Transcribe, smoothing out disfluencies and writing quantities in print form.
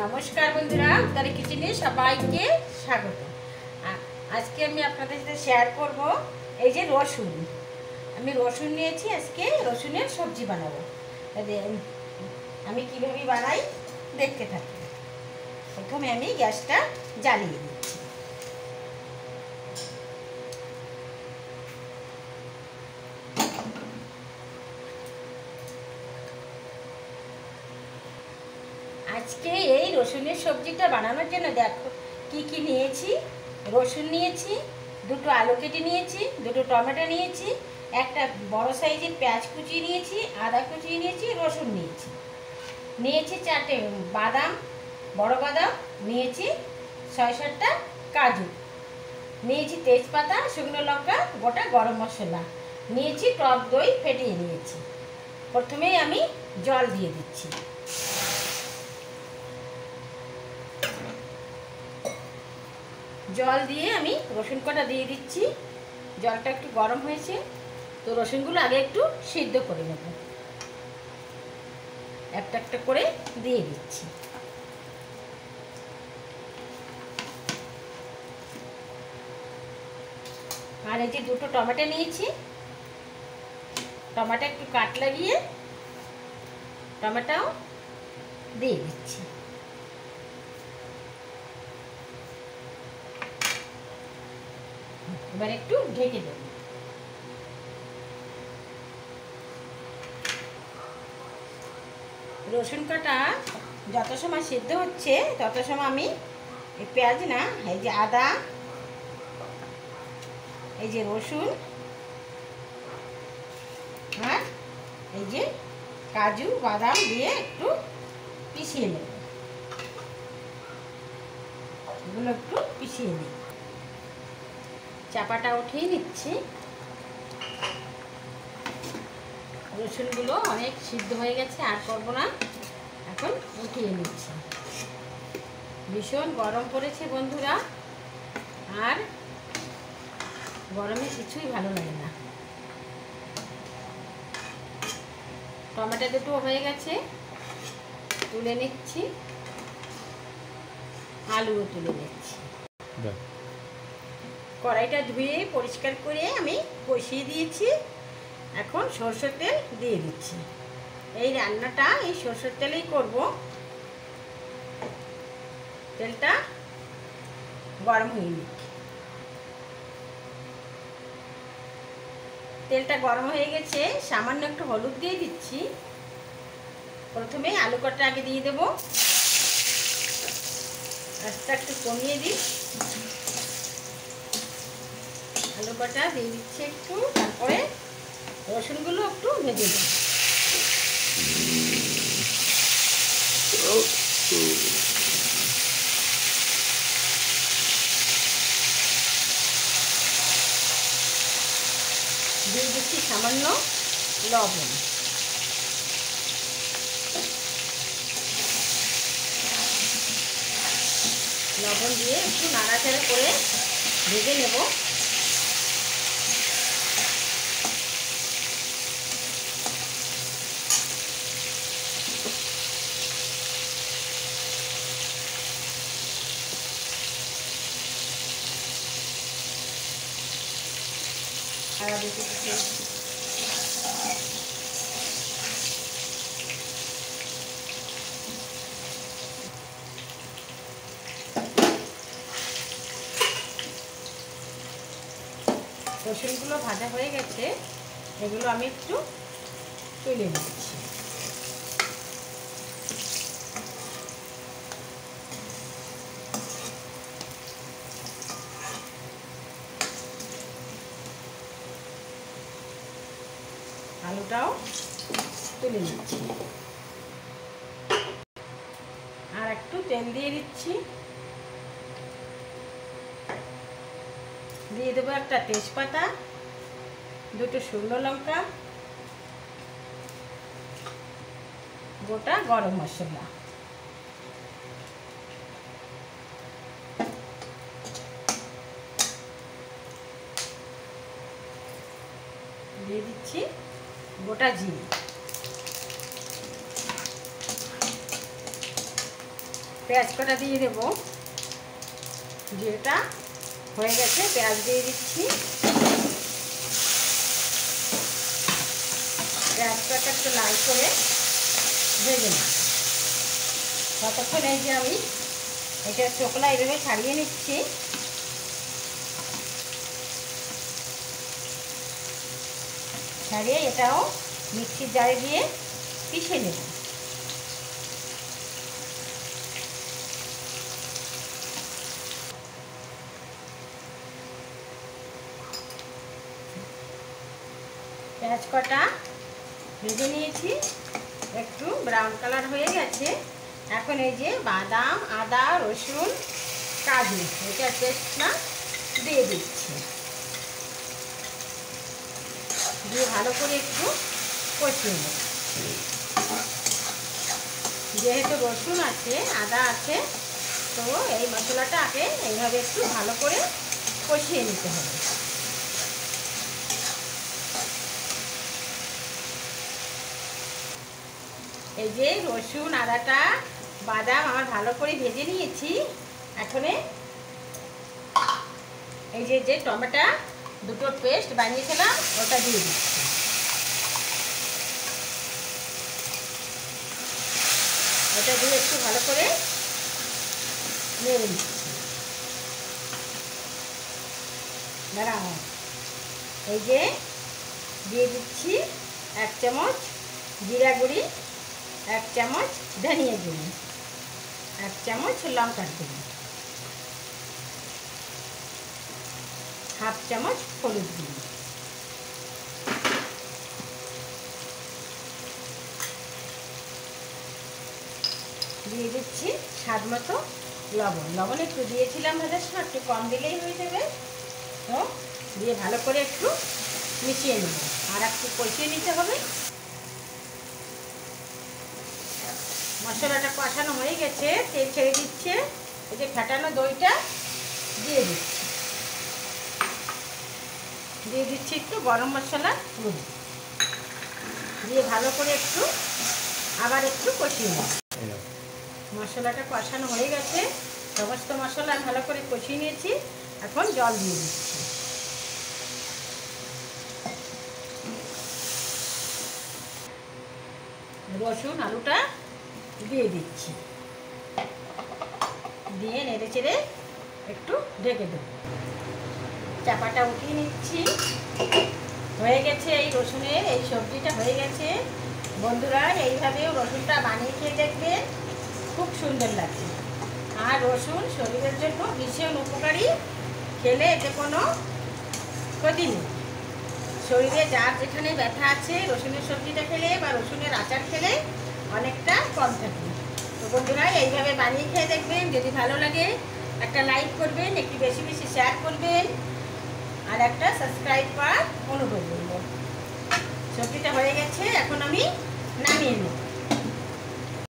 নমস্কার বন্ধুরা, উত্তরা কিচেনে সবাইকে স্বাগত। আজকে আমি আপনাদের সাথে শেয়ার করব এই যে রসুন। আমি রসুন নিয়েছি, আজকে রসুনের সবজি বানাবো। আমি কীভাবে বানাই দেখতে থাকি। প্রথমে আমি গ্যাসটা জ্বালিয়ে দিচ্ছি। আজকে এই রসুনের সবজিটা বানানোর জন্য দেখো কি কি নিয়েছি। রসুন নিয়েছি, দুটো আলু কেটে নিয়েছি, দুটো টমেটো নিয়েছি, একটা বড় সাইজের পেঁয়াজ কুচিয়ে নিয়েছি, আদা কুচিয়ে নিয়েছি, রসুন নিয়েছি, নিয়েছি 4টে বাদাম, বড় বাদাম নিয়েছি, 6-7টা কাজু নিয়েছি, তেজপাতা, শুকনো লঙ্কা, গোটা গরম মশলা নিয়েছি, টক দই ফেটিয়ে নিয়েছি। প্রথমেই আমি জল দিয়ে দিচ্ছি। জল দিয়ে আমি রসুন কটা দিয়ে দিচ্ছি। জলটা একটু গরম হয়েছে, তো রসুনগুলো আগে একটু সিদ্ধ করে নেব। একটা একটা করে দিয়ে দিচ্ছি। আর এই যে দুটো টমেটো নিয়েছি, টমেটো একটু কাট লাগিয়ে টমেটোও দিয়ে দিচ্ছি। এবার একটু ঢেকে দেব। রসুন কাটা যত সময় সিদ্ধ হচ্ছে তত সময় আমি এই পেঁয়াজ না, এই যে আদা, এই যে রসুন আর এই যে কাজু বাদাম দিয়ে একটু পিষিয়ে নেব। এগুলো একটু পিষিয়ে নিই। চাপাটা উঠিয়ে নিচ্ছি। রসুনগুলো অনেক সিদ্ধ হয়ে গেছে, আর করব না, এখন উঠিয়ে নিচ্ছি। ভীষণ গরম পড়েছে বন্ধুরা, আর গরমে কিছুই ভালো লাগে না। টমেটো দুটো হয়ে গেছে, তুলে নিচ্ছি। আলুও তুলে নিচ্ছি। কড়াইটা ধুয়ে পরিষ্কার করে আমি বসিয়ে দিয়েছি। এখন সরষের তেল দিয়ে দিচ্ছি। এই রান্নাটা এই সরষের তেলেই করব। তেলটা গরম হয়ে নিচ্ছে। তেলটা গরম হয়ে গেছে, সামান্য একটু হলুদ দিয়ে দিচ্ছি। প্রথমে আলু কটা আগে দিয়ে দেবো। আস্তে একটু কমিয়ে দিই। আলু কটা দিয়ে দিচ্ছি একটু, তারপরে রসুনগুলো একটু ভেজে দিই। দিয়ে দিচ্ছি সামান্য লবণ। লবণ দিয়ে একটু নাড়াচাড়া করে ভেজে নেব। আর দিতে রসুনগুলো ভাজা হয়ে গেছে, এগুলো আমি একটু তুলে নিচ্ছি। আলুটাও তুলে নিচ্ছি। আর একটু তেল দিয়ে দিচ্ছি। দিয়ে দেবো একটা তেজপাতা, দুটো শুকনো লঙ্কা, গোটা গরম মশলা। দিয়ে দিচ্ছি গোটা জিরে। পেঁয়াজ কটা দিয়ে দেবো, যেটা হয়ে গেছে পেঁয়াজ দিয়ে দিচ্ছি। পেঁয়াজ কটা একটু লাল করে ভেজে নেব। ততক্ষণ এই যে আমি এটা চোকলা এভাবে ছাড়িয়ে নিচ্ছি। ছাড়িয়ে এটাও মিক্সির জারে দিয়ে পিষে নেব। পেঁয়াজ কটা ভেজে নিয়েছি, একটু ব্রাউন কালার হয়ে গেছে। এখন এই যে বাদাম, আদা, রসুন, কাজু এটা পেস্টটা দিয়ে দিচ্ছি। দিয়ে ভালো করে একটু কষিয়ে নেব। যেহেতু রসুন আছে, আদা আছে, তো এই মশলাটা আগে এইভাবে একটু ভালো করে কষিয়ে নিতে হবে। এই যে রসুন, আদাটা, বাদাম আমার ভালো করে ভেজে নিয়েছি। এখন এই যে টমেটো দুটো পেস্ট বানিয়েছিলাম ওটা দিয়ে দিচ্ছি। ওটা দিয়ে একটু ভালো করে নেড়ে নিচ্ছি। দাঁড়াও, এই যে দিয়ে দিচ্ছি 1 চামচ জিরা গুঁড়ি, 1 চামচ ধনিয়া গুঁড়ি, 1 চামচ লঙ্কার গুঁড়ি, 1/2 চামচ হলুদ গুঁড়ি। দিয়ে দিচ্ছি স্বাদ মতো লবণ। লবণ একটু দিয়েছিলাম ভাজার সময়, একটু কম দিলেই হয়ে যাবে। তো দিয়ে ভালো করে একটু মিশিয়ে নেব, আর একটু কষিয়ে নিতে হবে। মশলাটা কষানো হয়ে গেছে, তেল ছেড়ে দিচ্ছে। এই যে ফেটানো দইটা দিয়ে দিচ্ছি। দিয়ে দিচ্ছি একটু গরম মশলা গুঁড়ো, দিয়ে ভালো করে একটু আবার একটু কষিয়ে নেব। মশলাটা কষানো হয়ে গেছে, সমস্ত মশলা ভালো করে কষিয়ে নিয়েছি। এখন জল দিয়ে দিচ্ছি। রসুন আলুটা দিয়ে দিচ্ছি, দিয়ে নেড়ে চেড়ে একটু ঢেকে দেব। চাপাটা উঠিয়ে নিচ্ছি। হয়ে গেছে এই রসুনের এই সবজিটা হয়ে গেছে। বন্ধুরা এইভাবেও রসুনটা বানিয়ে খেয়ে দেখবেন, খুব সুন্দর লাগে। আর রসুন শরীরের জন্য ভীষণ উপকারী, খেলে এতে কোনো ক্ষতি নেই। শরীরে যার যেখানে ব্যথা আছে রসুনের সবজিটা খেলে বা রসুনের আচার খেলে অনেকটা কম থাকে। তো বন্ধুরা এইভাবে বানিয়ে খেয়ে দেখবেন, যদি ভালো লাগে একটা লাইক করবেন, একটু বেশি বেশি শেয়ার করবেন, আর একটা সাবস্ক্রাইব করার অনুরোধ করব। সবজিটা হয়ে গেছে, এখন আমি নামিয়ে নেব।